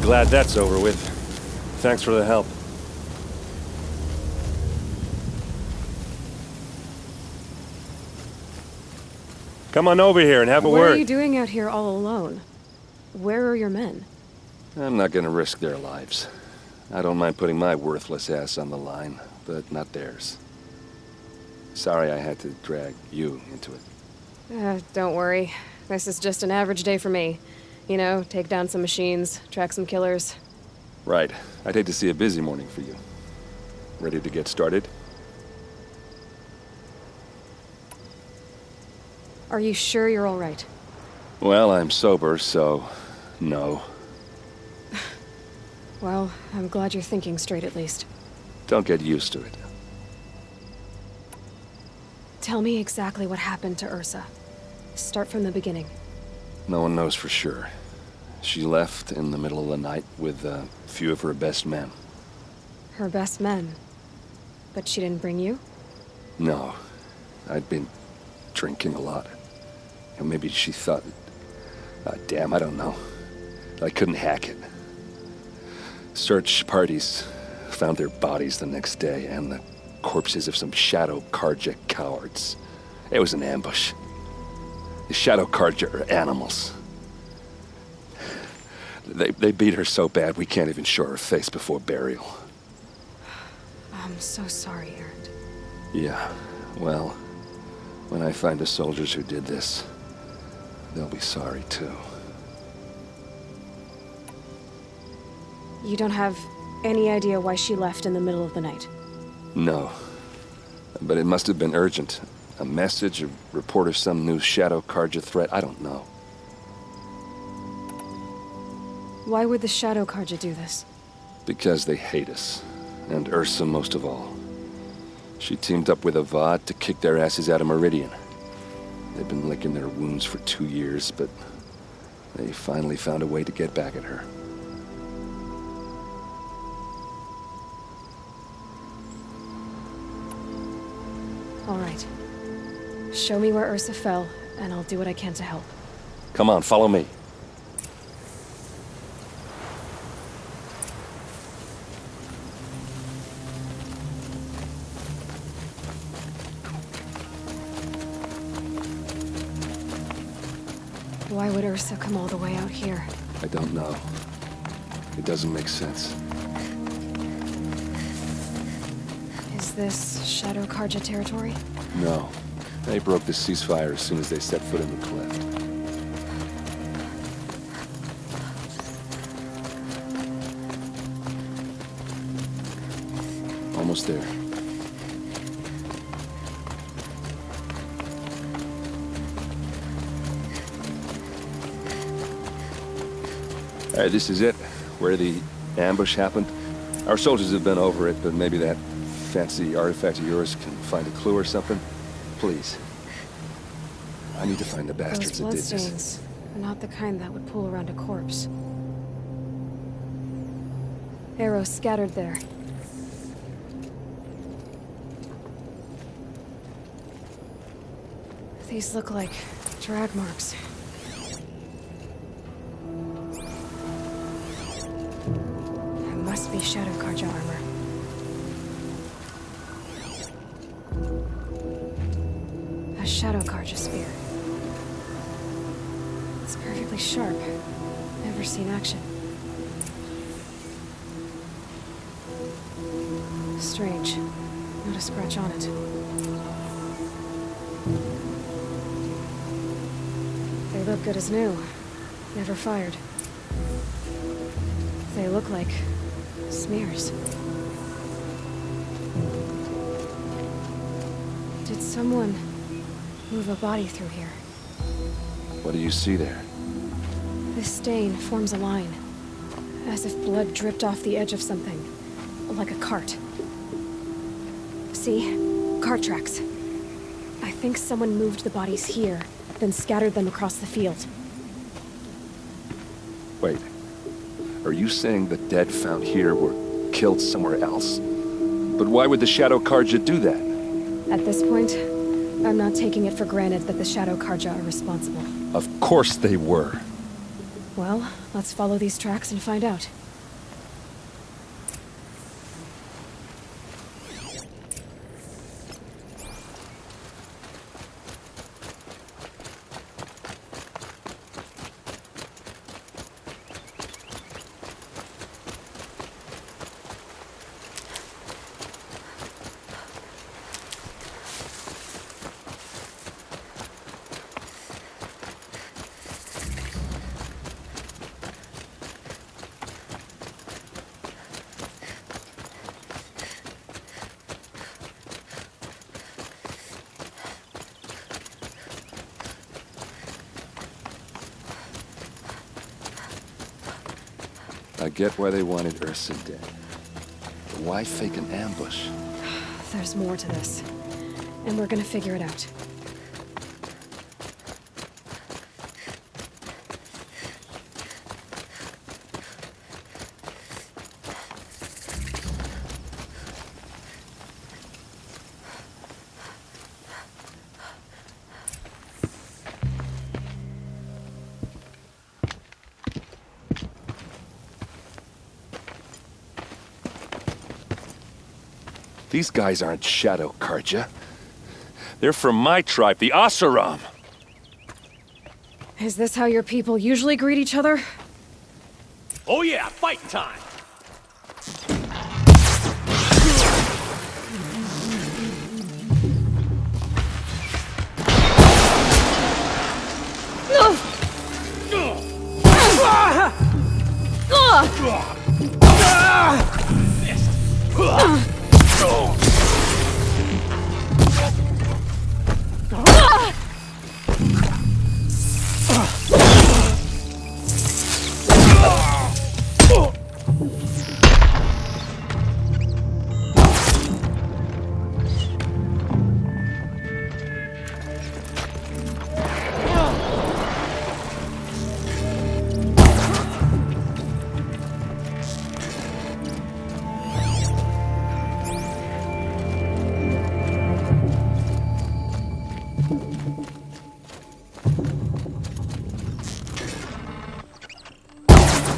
glad that's over with. Thanks for the help. Come on over here and have a word. What are you doing out here all alone? Where are your men? I'm not gonna risk their lives. I don't mind putting my worthless ass on the line, but not theirs. Sorry I had to drag you into it. Don't worry. This is just an average day for me. You know, take down some machines, track some killers. Right. I'd hate to see a busy morning for you. Ready to get started? Are you sure you're all right? Well, I'm sober, so no. Well, I'm glad you're thinking straight at least. Don't get used to it. Tell me exactly what happened to Ursa. Start from the beginning. No one knows for sure. She left in the middle of the night with a few of her best men. Her best men? But she didn't bring you? No. I'd been drinking a lot. And maybe she thought... damn, I don't know. I couldn't hack it. Search parties found their bodies the next day and the corpses of some Shadow Karja cowards. It was an ambush. The Shadow Karja are animals. They beat her so bad we can't even show her face before burial. I'm so sorry, Erend. Yeah, well, when I find the soldiers who did this, they'll be sorry too. You don't have any idea why she left in the middle of the night? No. But it must have been urgent. A message, a report of some new Shadow Karja threat, I don't know. Why would the Shadow Karja do this? Because they hate us. And Ursa most of all. She teamed up with Avad to kick their asses out of Meridian. They've been licking their wounds for 2 years, but they finally found a way to get back at her. All right. Show me where Ursa fell, and I'll do what I can to help. Come on, follow me. Why would Ursa come all the way out here? I don't know. It doesn't make sense. Is this Shadow Karja territory? No. They broke the ceasefire as soon as they set foot in the cleft. Almost there. Alright, this is it. Where the ambush happened. Our soldiers have been over it, but maybe that fancy artifact of yours can find a clue or something. Please. I need to find the bastards that did this. Those bloodstains are not the kind that would pool around a corpse. Arrows scattered there. These look like drag marks. It must be Shadow Karja armor. A Shadow Karja spear. It's perfectly sharp. Never seen action. Strange. Not a scratch on it. They look good as new. Never fired. They look like smears. Did someone move a body through here? What do you see there? This stain forms a line, as if blood dripped off the edge of something, like a cart. See? Cart tracks. I think someone moved the bodies here, then scattered them across the field. Wait. Are you saying the dead found here were killed somewhere else? But why would the Shadow Karja do that? At this point, I'm not taking it for granted that the Shadow Karja are responsible. Of course they were. Well, let's follow these tracks and find out. I get why they wanted Ursa dead. But why fake an ambush? There's more to this. And we're gonna figure it out. These guys aren't Shadow Karja. They're from my tribe, the Asaram. Is this how your people usually greet each other? Oh yeah, fight time!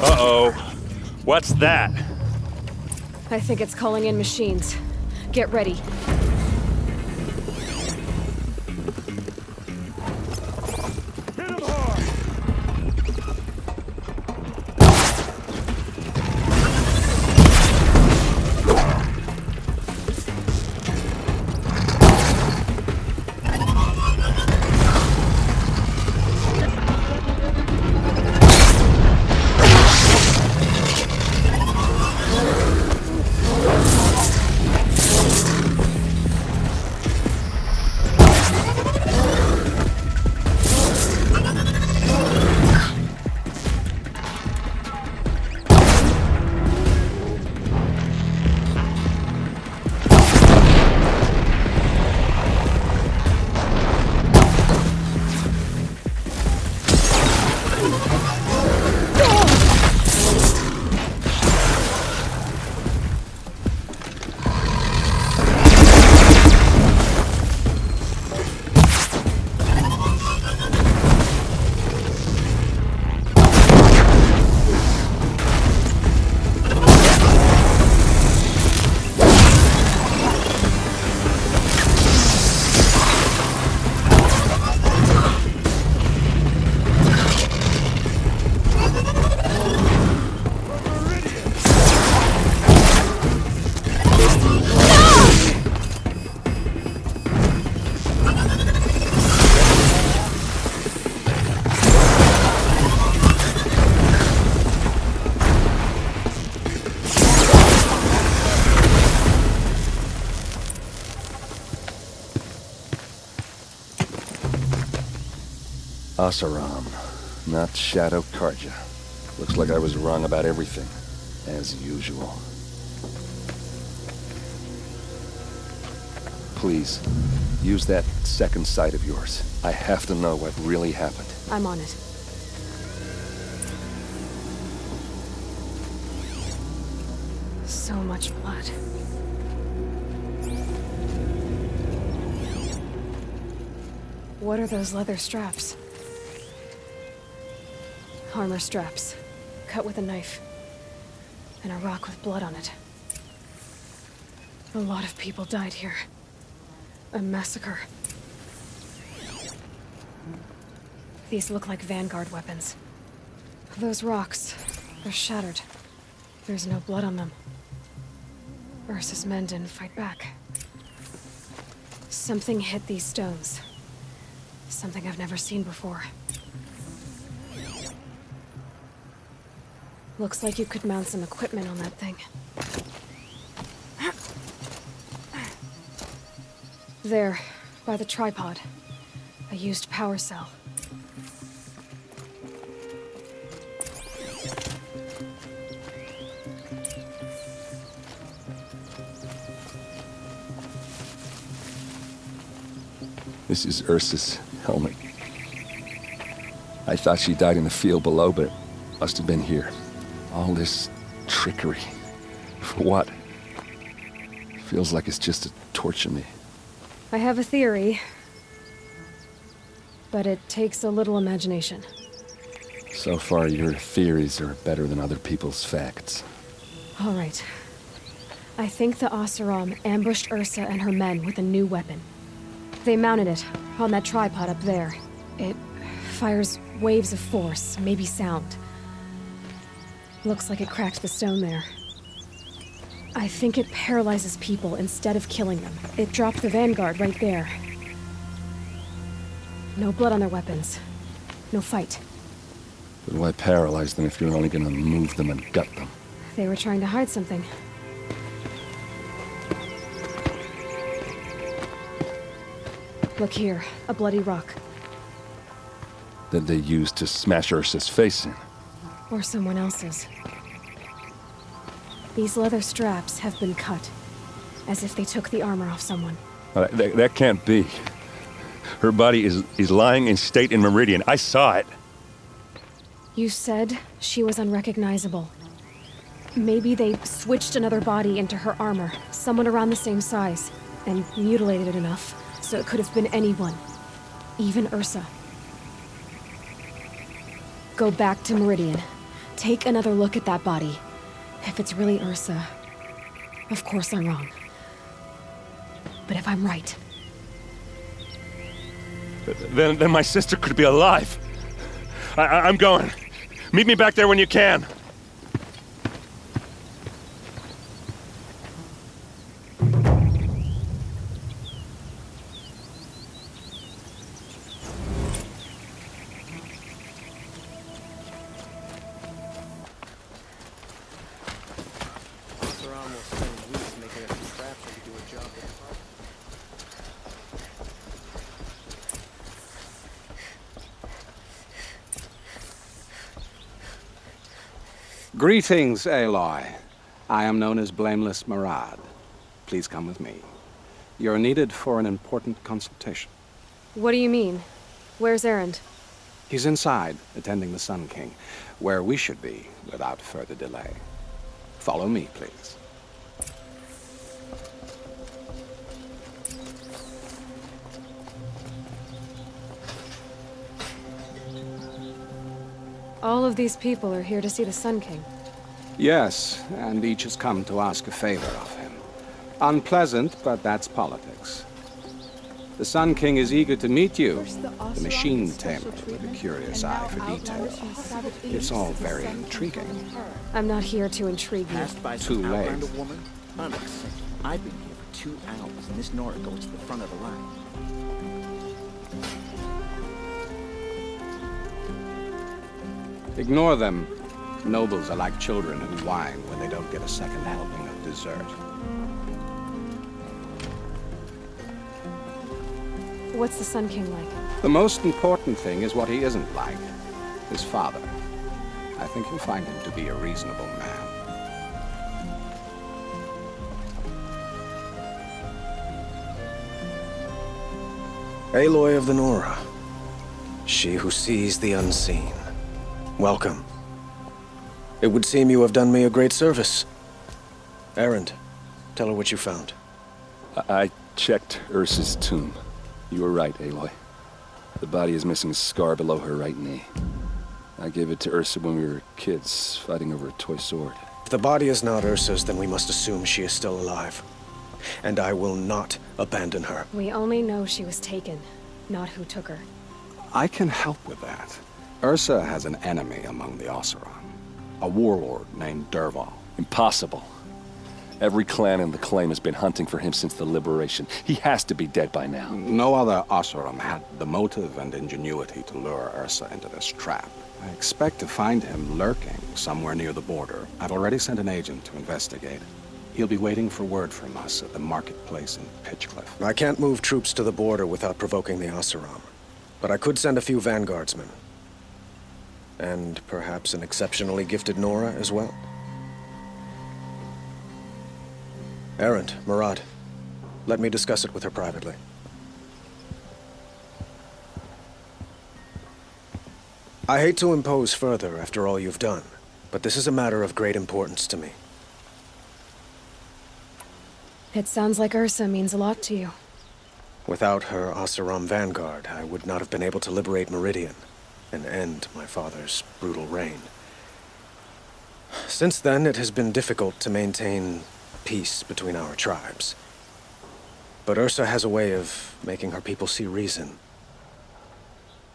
Uh-oh. What's that? I think it's calling in machines. Get ready. Hit him hard! Asaram, not Shadow Karja. Looks like I was wrong about everything, as usual. Please, use that second sight of yours. I have to know what really happened. I'm on it. So much blood. What are those leather straps? Armor straps, cut with a knife, and a rock with blood on it. A lot of people died here. A massacre. These look like Vanguard weapons. Those rocks, they're shattered. There's no blood on them. Ursa's men didn't fight back. Something hit these stones. Something I've never seen before. Looks like you could mount some equipment on that thing. There, by the tripod. A used power cell. This is Ursa's helmet. I thought she died in the field below, but it must have been here. All this trickery. For what? Feels like it's just to torture me. I have a theory, but it takes a little imagination. So far, your theories are better than other people's facts. All right. I think the Oseram ambushed Ursa and her men with a new weapon. They mounted it on that tripod up there. It fires waves of force, maybe sound. Looks like it cracked the stone there. I think it paralyzes people instead of killing them. It dropped the Vanguard right there. No blood on their weapons. No fight. But why paralyze them if you're only gonna move them and gut them? They were trying to hide something. Look here, a bloody rock. That they used to smash Ursa's face in. Or someone else's. These leather straps have been cut, as if they took the armor off someone. That can't be. Her body is lying in state in Meridian. I saw it. You said she was unrecognizable. Maybe they switched another body into her armor, someone around the same size, and mutilated it enough so it could have been anyone. Even Ursa. Go back to Meridian. Take another look at that body. If it's really Ursa, of course I'm wrong. But if I'm right... Then my sister could be alive. I'm going. Meet me back there when you can. Greetings, Aloy. I am known as Blameless Marad. Please come with me. You're needed for an important consultation. What do you mean? Where's Erend? He's inside, attending the Sun King, where we should be without further delay. Follow me, please. All of these people are here to see the Sun King. Yes, and each has come to ask a favor of him. Unpleasant, but that's politics. The Sun King is eager to meet you, the machine tamer with a curious eye for detail. It's all very intriguing. I'm not here to intrigue you. Too late. Woman? Unacceptable. I've been here for 2 hours, and this Nora goes to the front of the line. Ignore them. Nobles are like children who whine when they don't get a second helping of dessert. What's the Sun King like? The most important thing is what he isn't like. His father. I think you'll find him to be a reasonable man. Aloy of the Nora. She who sees the unseen. Welcome. It would seem you have done me a great service. Erend, tell her what you found. I checked Ursa's tomb. You were right, Aloy. The body is missing a scar below her right knee. I gave it to Ursa when we were kids, fighting over a toy sword. If the body is not Ursa's, then we must assume she is still alive. And I will not abandon her. We only know she was taken, not who took her. I can help with that. Ursa has an enemy among the Oseram. A warlord named Dervahl. Impossible. Every clan in the claim has been hunting for him since the liberation. He has to be dead by now. No other Oseram had the motive and ingenuity to lure Ursa into this trap. I expect to find him lurking somewhere near the border. I've already sent an agent to investigate. He'll be waiting for word from us at the marketplace in Pitchcliff. I can't move troops to the border without provoking the Oseram. But I could send a few vanguardsmen. And perhaps an exceptionally gifted Nora as well. Errant, Murad, let me discuss it with her privately. I hate to impose further after all you've done, but this is a matter of great importance to me. It sounds like Ursa means a lot to you. Without her Oseram vanguard, I would not have been able to liberate Meridian and end my father's brutal reign. Since then, it has been difficult to maintain peace between our tribes. But Ursa has a way of making her people see reason.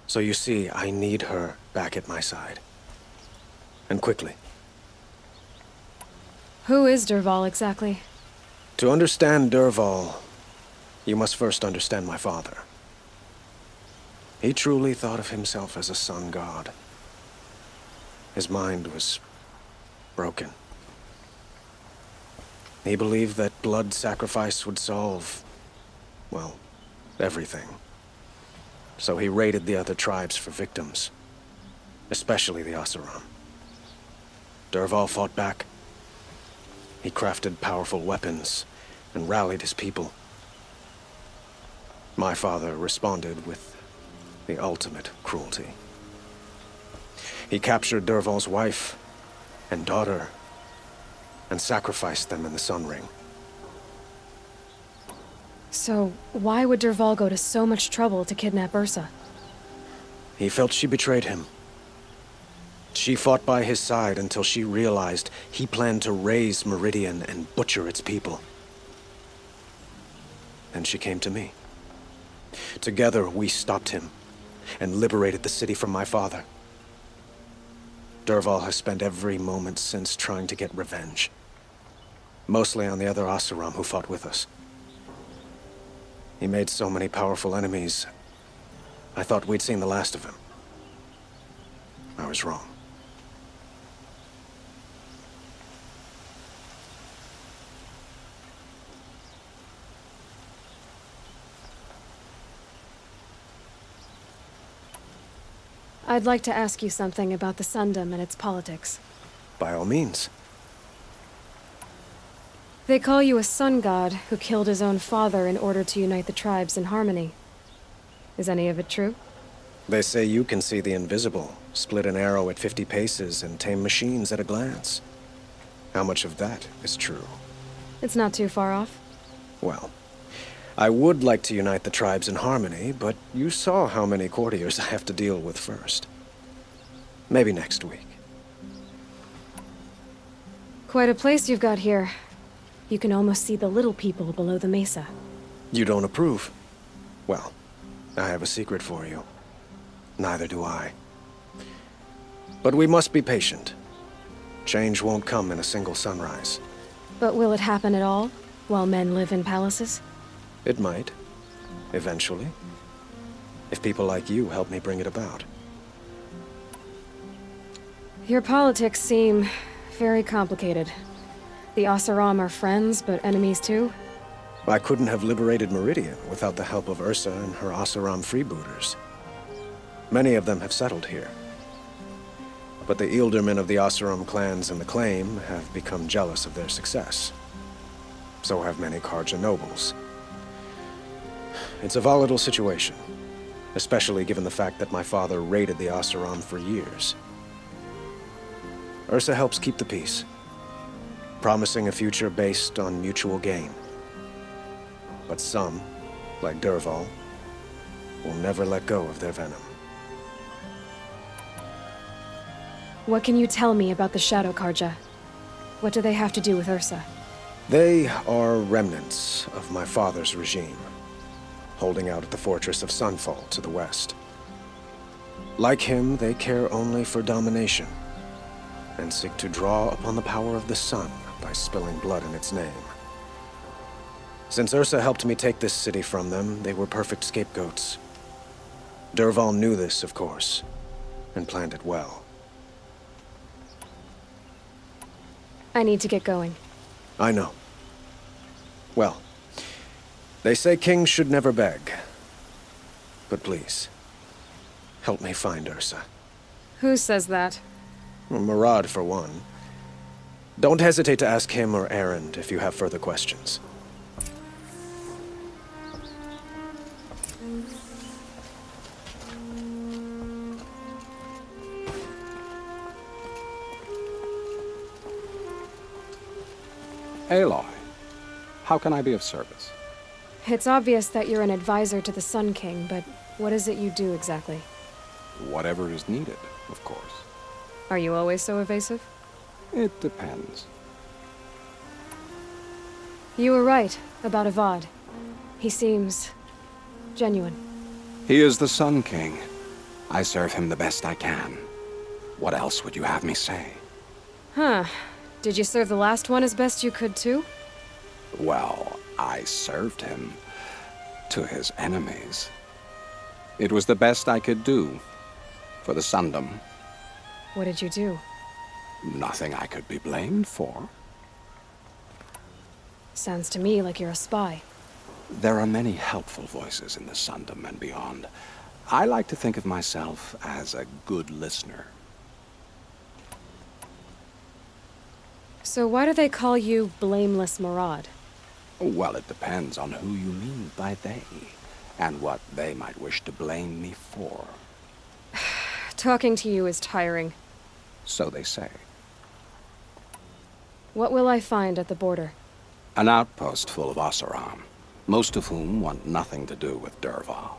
So you see, I need her back at my side. And quickly. Who is Dervahl exactly? To understand Dervahl, you must first understand my father. He truly thought of himself as a sun god. His mind was broken. He believed that blood sacrifice would solve, well, everything. So he raided the other tribes for victims, especially the Oseram. Dervahl fought back. He crafted powerful weapons and rallied his people. My father responded with the ultimate cruelty. He captured Dervahl's wife and daughter and sacrificed them in the Sun Ring. So, why would Dervahl go to so much trouble to kidnap Ursa? He felt she betrayed him. She fought by his side until she realized he planned to raise Meridian and butcher its people. And she came to me. Together, we stopped him and liberated the city from my father. Dervahl has spent every moment since trying to get revenge. Mostly on the other Oseram who fought with us. He made so many powerful enemies, I thought we'd seen the last of him. I was wrong. I'd like to ask you something about the Sundom and its politics. By all means. They call you a sun god who killed his own father in order to unite the tribes in harmony. Is any of it true? They say you can see the invisible, split an arrow at 50 paces, and tame machines at a glance. How much of that is true? It's not too far off. Well, I would like to unite the tribes in harmony, but you saw how many courtiers I have to deal with first. Maybe next week. Quite a place you've got here. You can almost see the little people below the mesa. You don't approve? Well, I have a secret for you. Neither do I. But we must be patient. Change won't come in a single sunrise. But will it happen at all, while men live in palaces? It might. Eventually. If people like you help me bring it about. Your politics seem very complicated. The Oseram are friends, but enemies too? I couldn't have liberated Meridian without the help of Ursa and her Oseram freebooters. Many of them have settled here. But the ealdormen of the Oseram clans in the claim have become jealous of their success. So have many Karja nobles. It's a volatile situation, especially given the fact that my father raided the Oseram for years. Ursa helps keep the peace, promising a future based on mutual gain. But some, like Dervahl, will never let go of their venom. What can you tell me about the Shadow Karja? What do they have to do with Ursa? They are remnants of my father's regime, holding out at the fortress of Sunfall to the west. Like him, they care only for domination, and seek to draw upon the power of the sun by spilling blood in its name. Since Ursa helped me take this city from them, they were perfect scapegoats. Dervahl knew this, of course, and planned it well. I need to get going. I know. Well, they say kings should never beg. But please, help me find Ursa. Who says that? Well, Murad, for one. Don't hesitate to ask him or Erend if you have further questions. Aloy, how can I be of service? It's obvious that you're an advisor to the Sun King, but what is it you do exactly? Whatever is needed, of course. Are you always so evasive? It depends. You were right about Avad. He seems genuine. He is the Sun King. I serve him the best I can. What else would you have me say? Huh. Did you serve the last one as best you could, too? Well, I served him to his enemies. It was the best I could do for the Sundom. What did you do? Nothing I could be blamed for. Sounds to me like you're a spy. There are many helpful voices in the Sundom and beyond. I like to think of myself as a good listener. So why do they call you Blameless Murad? Well, it depends on who you mean by they, and what they might wish to blame me for. Talking to you is tiring. So they say. What will I find at the border? An outpost full of Oseram, most of whom want nothing to do with Dervahl.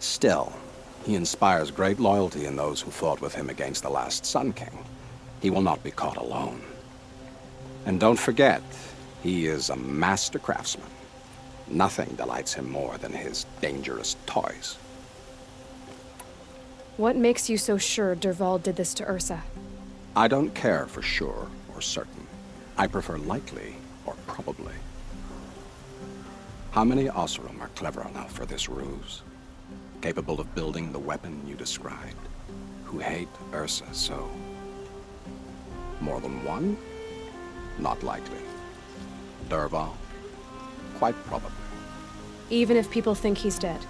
Still, he inspires great loyalty in those who fought with him against the last Sun King. He will not be caught alone. And don't forget, he is a master craftsman. Nothing delights him more than his dangerous toys. What makes you so sure Dervahl did this to Ursa? I don't care for sure or certain. I prefer likely or probably. How many Oseram are clever enough for this ruse? Capable of building the weapon you described? Who hate Ursa so? More than one? Not likely. Dervahl? Quite probably. Even if people think he's dead?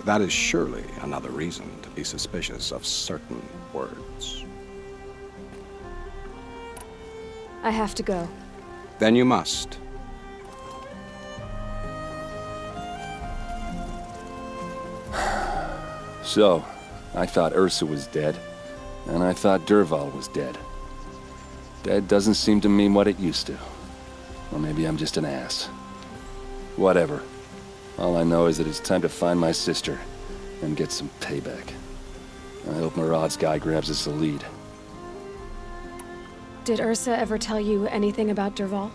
That is surely another reason to be suspicious of certain words. I have to go. Then you must. So, I thought Ursa was dead, and I thought Dervahl was dead. Dead doesn't seem to mean what it used to. Or maybe I'm just an ass. Whatever. All I know is that it's time to find my sister and get some payback. I hope Murad's guy grabs us a lead. Did Ursa ever tell you anything about Dervahl?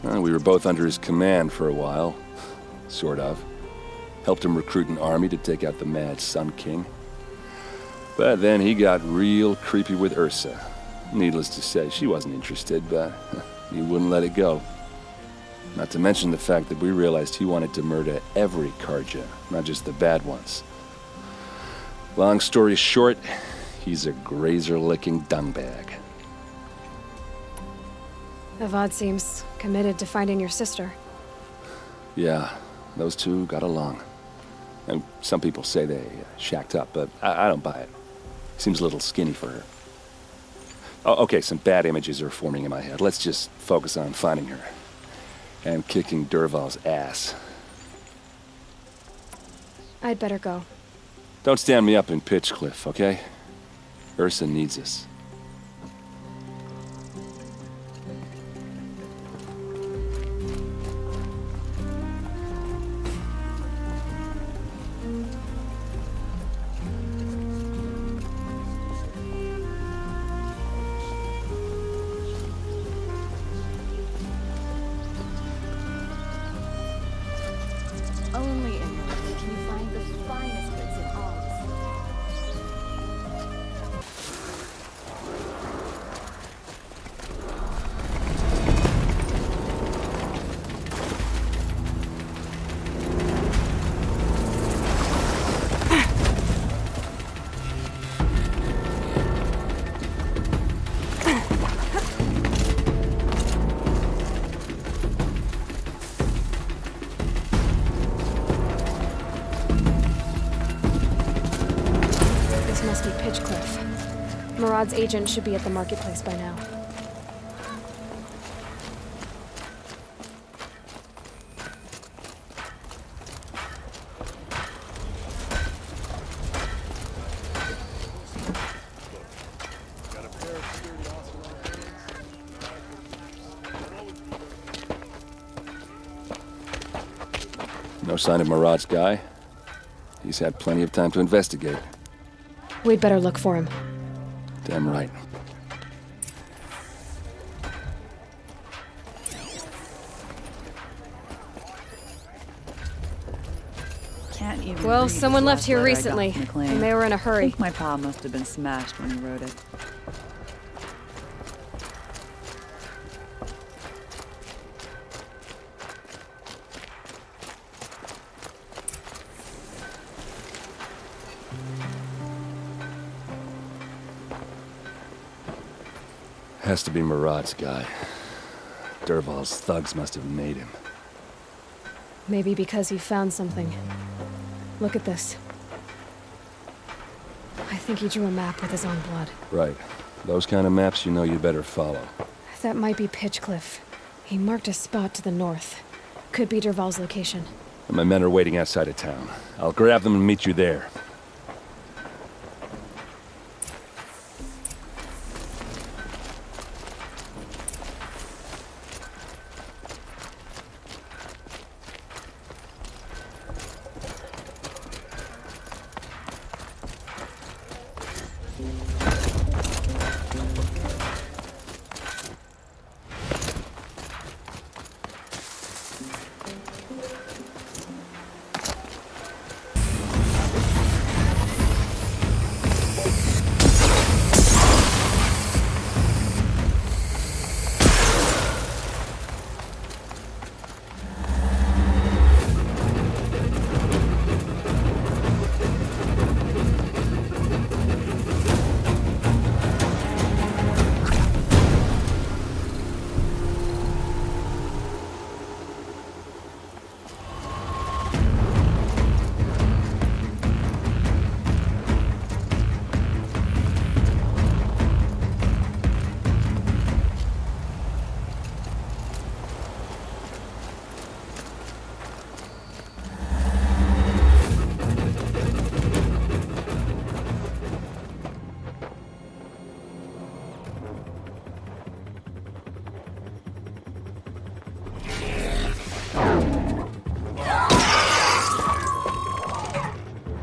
We were both under his command for a while. Sort of. Helped him recruit an army to take out the mad Sun King. But then he got real creepy with Ursa. Needless to say, she wasn't interested, but he wouldn't let it go. Not to mention the fact that we realized he wanted to murder every Karja, not just the bad ones. Long story short, he's a grazer-licking dungbag. Avad seems committed to finding your sister. Yeah, those two got along. And some people say they shacked up, but I don't buy it. Seems a little skinny for her. Oh, okay, some bad images are forming in my head. Let's just focus on finding her. And kicking Dervahl's ass. I'd better go. Don't stand me up in Pitchcliff, okay? Ursa needs us. Pitchcliff. Murad's agent should be at the marketplace by now. No sign of Murad's guy. He's had plenty of time to investigate. We'd better look for him. Damn right. Can't even Well, read someone the left last here letter I got recently, from McLean. and they were in a I hurry. think my pa must have been smashed when he wrote it. Has to be Murad's guy. Dervahl's thugs must have made him. Maybe because he found something. Look at this. I think he drew a map with his own blood. Right. Those kind of maps you know you better follow. That might be Pitchcliff. He marked a spot to the north. Could be Dervahl's location. And my men are waiting outside of town. I'll grab them and meet you there.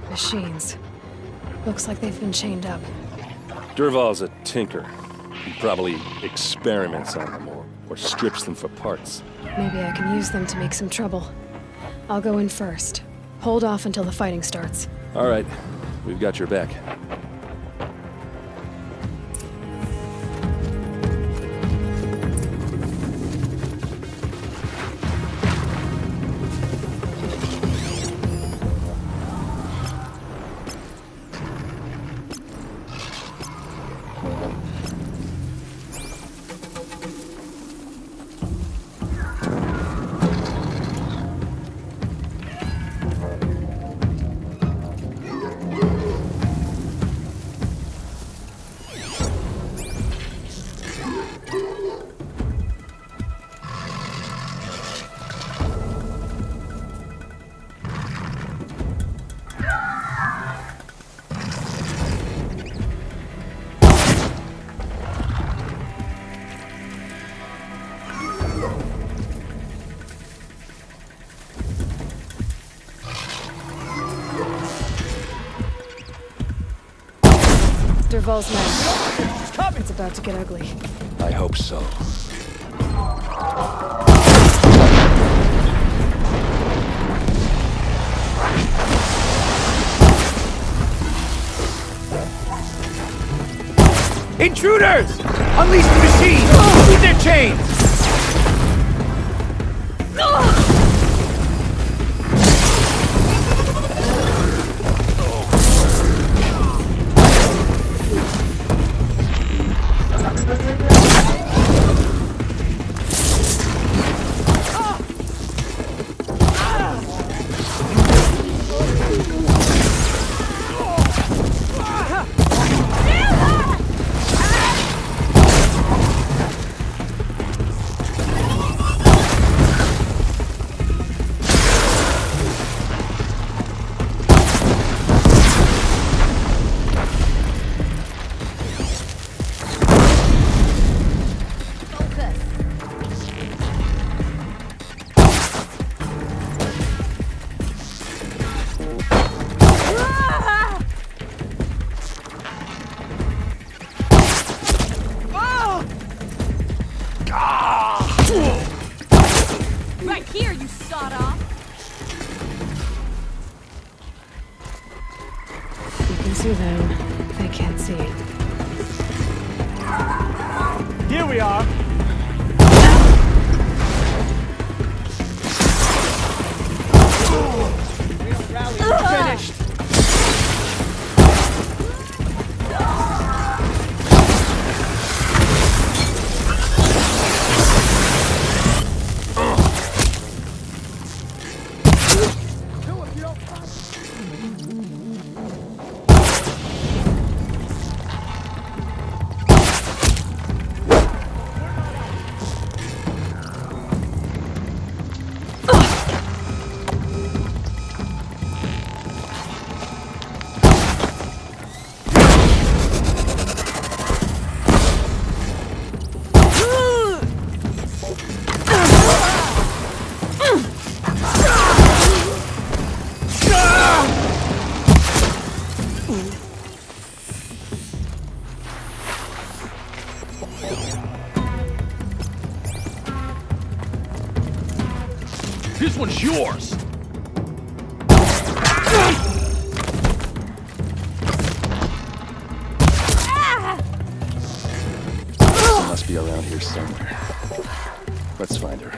Machines. Looks like they've been chained up. Dervahl's a tinker. He probably experiments on them or strips them for parts. Maybe I can use them to make some trouble. I'll go in first. Hold off until the fighting starts. All right. We've got your back. Dervahl's men. It's about to get ugly. I hope so. Intruders! Unleash the machine! Shoot their chains! Closer then, they can't see. Here we are. Finished. This one's yours! She must be around here somewhere. Let's find her.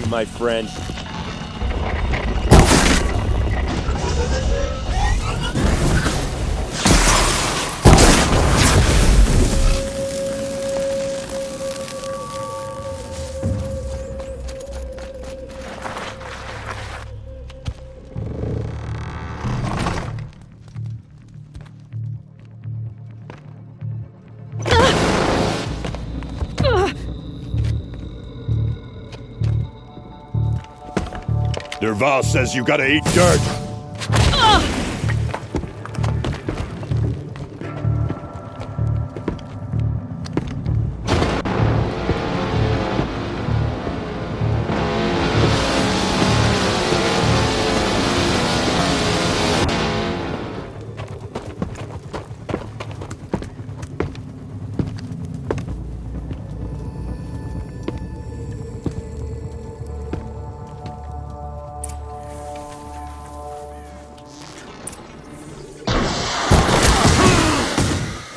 My friend. Derval says you gotta eat dirt.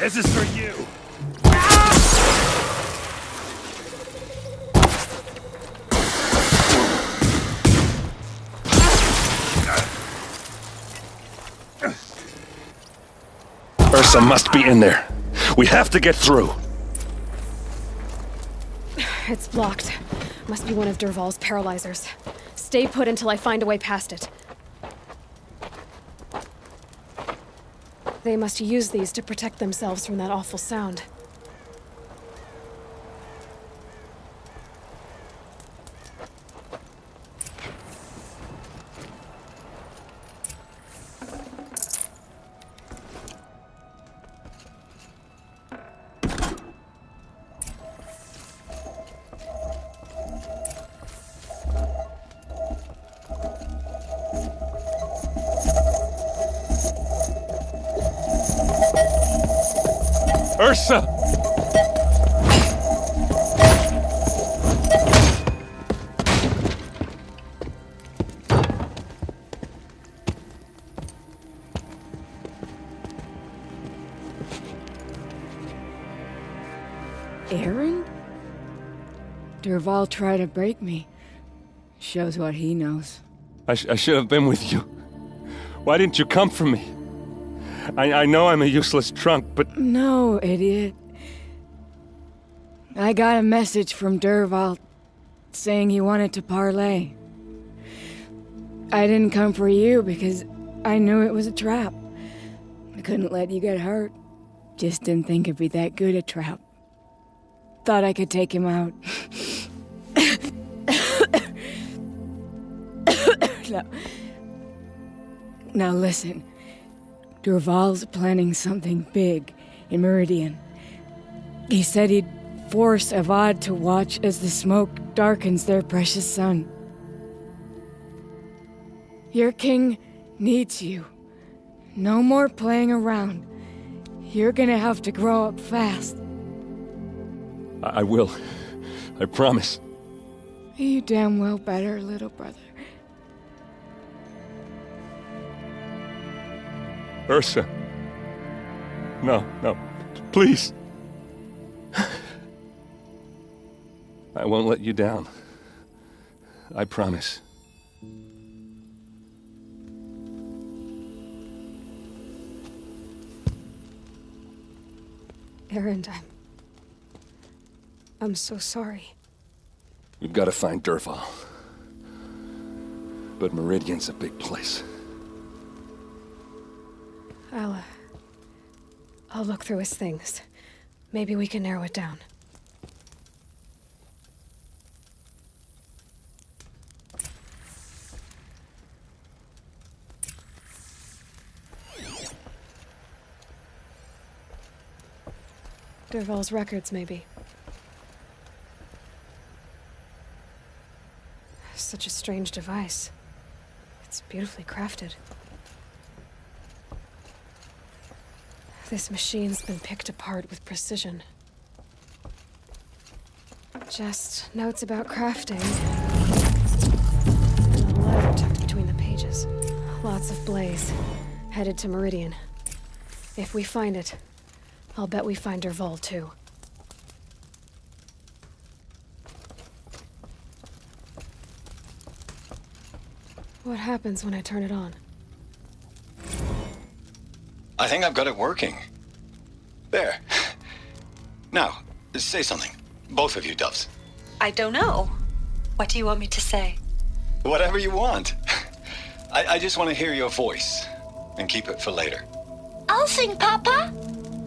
This is for you! Ursa must be in there. We have to get through. It's blocked. Must be one of Derval's paralyzers. Stay put until I find a way past it. They must use these to protect themselves from that awful sound. Ursa! Aaron? Derval tried to break me. Shows what he knows. I should have been with you. Why didn't you come for me? I know I'm a useless trunk, but... No, idiot. I got a message from Dervahl saying he wanted to parlay. I didn't come for you because I knew it was a trap. I couldn't let you get hurt. Just didn't think it'd be that good a trap. Thought I could take him out. Now listen. Dervahl's planning something big in Meridian. He said he'd force Avad to watch as the smoke darkens their precious sun. Your king needs you. No more playing around. You're gonna have to grow up fast. I will. I promise. You damn well better, little brother. Ursa. No, please. I won't let you down. I promise. Erend, I'm so sorry. We've got to find Dervahl. But Meridian's a big place. I'll look through his things. Maybe we can narrow it down. Dervahl's records, maybe. Such a strange device. It's beautifully crafted. This machine's been picked apart with precision. Just notes about crafting. And a letter tucked between the pages. Lots of blaze. Headed to Meridian. If we find it, I'll bet we find Dervahl too. What happens when I turn it on? I think I've got it working. There. Now, say something. Both of you, Doves. I don't know. What do you want me to say? Whatever you want. I just want to hear your voice. And keep it for later. I'll sing, Papa.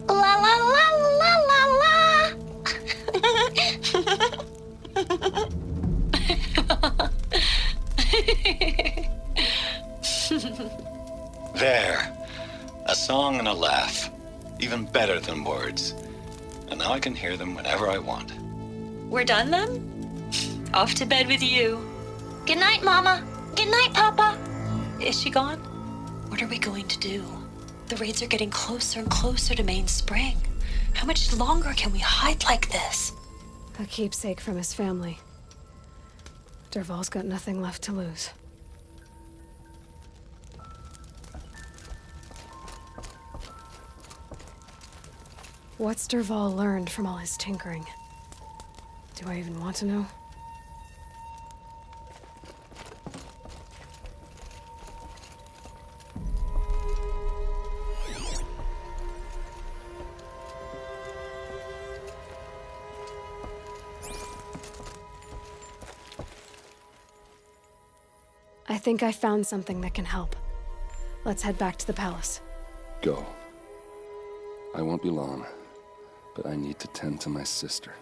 La la la la la la. There. A song and a laugh. Even better than words. And now I can hear them whenever I want. We're done then? Off to bed with you. Good night, Mama. Good night, Papa. Is she gone? What are we going to do? The raids are getting closer and closer to Main Spring. How much longer can we hide like this? A keepsake from his family. Dervahl's got nothing left to lose. What's Dervahl learned from all his tinkering? Do I even want to know? I think I found something that can help. Let's head back to the palace. Go. I won't be long, but I need to tend to my sister.